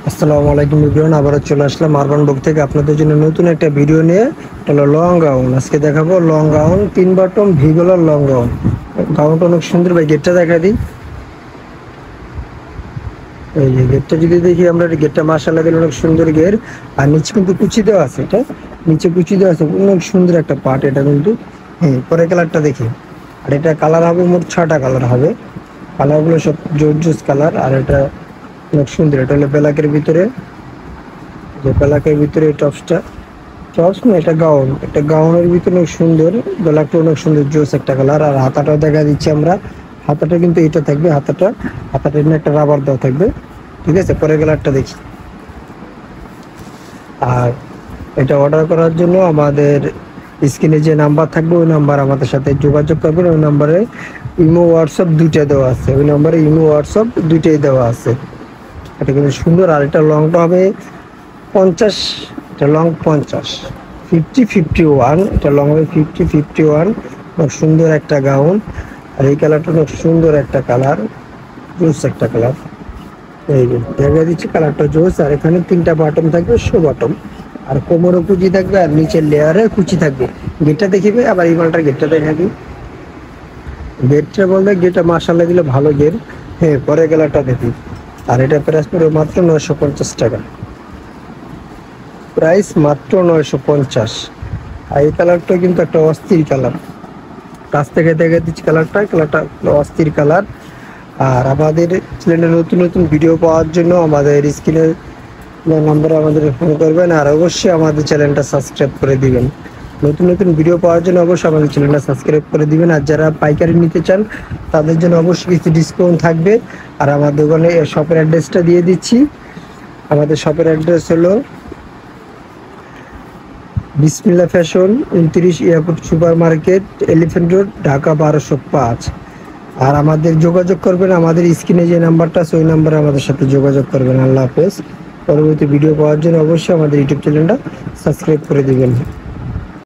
আসসালামু আলাইকুম এভরিওয়ান, আবারও চলে আসলাম আরবান বুক থেকে আপনাদের জন্য নতুন একটা ভিডিও নিয়ে। এটা হলো লং গাউন। আজকে দেখাবো লং গাউন, 3 বাটন ভিগোলার লং গাউন। গাউনটা অনেক সুন্দর ভাই, গেটটা দেখা দিই। এই যে গেটটা যদি দেখি আমরা, গেটটা মাশাআল্লাহ দিলে অনেক সুন্দর গের। আর নিচে কিন্তু কুচি দেওয়া আছে, এটা নিচে কুচি দেওয়া আছে, অনেক সুন্দর একটা পার্ট এটা কিন্তু। হ্যাঁ, পরে কালারটা দেখি। আর এটা কালার হবে মোট 6টা কালার হবে। কালারগুলো সব জোস কালার। আর এটা অনেক সুন্দর, এটা হলো ব্ল্যাকের ভিতরে, যে ব্ল্যাকের ভিতরে টপসটা, টপস না এটা গাউন, এটা গাউনের ভিতরে অনেক সুন্দর, ব্ল্যাকটা অনেক সুন্দর জোস একটা কালার। আর হাতাটাও দেখা দিচ্ছি আমরা, হাতাটা কিন্তু এটা থাকবে, হাতাটা এমনি একটা রাবার দেওয়া থাকবে। ঠিক আছে, পরের কালারটা দেখি। আর এটা অর্ডার করার জন্য আমাদের স্ক্রিনে যে নাম্বার থাকবে ওই নাম্বার আমাদের সাথে যোগাযোগ করবেন। ওই নাম্বারে ইমো হোয়াটসঅ্যাপ দুইটাই দেওয়া আছে, ওই নাম্বারে ইমো হোয়াটসঅ্যাপ দুইটাই দেওয়া আছে। এটা কিন্তু সুন্দর। আর এটা লংটা হবে 50, এটা লং 50, 50-51, এটা লং হবে 50-51। অনেক সুন্দর একটা গাউন। আর এই কালারটা অনেক সুন্দর একটা কালার, জোস একটা কালার। এই যে দেখা দিচ্ছি কালারটা জোস। আর এখানে 3টা বাটন থাকবে, শো বাটন। আর কোমরও কুচি থাকবে, আর নিচের লেয়ারে কুচি থাকবে। গেটটা দেখিবে, আবার এই মালটার গেটটা দেখাবি। গেটটা বলতে গেটটা মাশাআল্লাহ দিলে ভালো গেট। হ্যাঁ, পরে কালারটা দেখি। আর এটা প্রাইস পড়বে মাত্র 950 টাকা, প্রাইস মাত্র 950। আর এই কালারটা কিন্তু একটা অস্থির কালার, কাছ থেকে দেখে দিচ্ছি কালারটা অস্থির কালার। আর আমাদের চ্যানেলে নতুন নতুন ভিডিও পাওয়ার জন্য আমাদের স্ক্রিনের নাম্বারে আমাদের ফোন করবেন। আর অবশ্যই আমাদের চ্যানেলটা সাবস্ক্রাইব করে দিবেন। নতুন নতুন ভিডিও পাওয়ার জন্য অবশ্যই আমাদের চ্যানেলটা সাবস্ক্রাইব করে দিবেন। আর যারা পাইকারি নিতে চান তাদের জন্য অবশ্যই কিছু ডিসকাউন্ট থাকবে। আর আমার দোকানে শপের অ্যাড্রেসটা দিয়ে দিচ্ছি। আমাদের শপের অ্যাড্রেস হলো বিসমিল্লাহ fashion, 29 airport super market, elephant road, Dhaka 1205। আর আমাদের যোগাযোগ করবেন আমাদের স্ক্রিনে যে নাম্বারটা আছে ওই নাম্বারে আমাদের সাথে যোগাযোগ করবেন। আল্লাহ হাফেজ। পরবর্তী ভিডিও পাওয়ার জন্য অবশ্যই আমাদের ইউটিউব চ্যানেলটা সাবস্ক্রাইব করে দিবেন।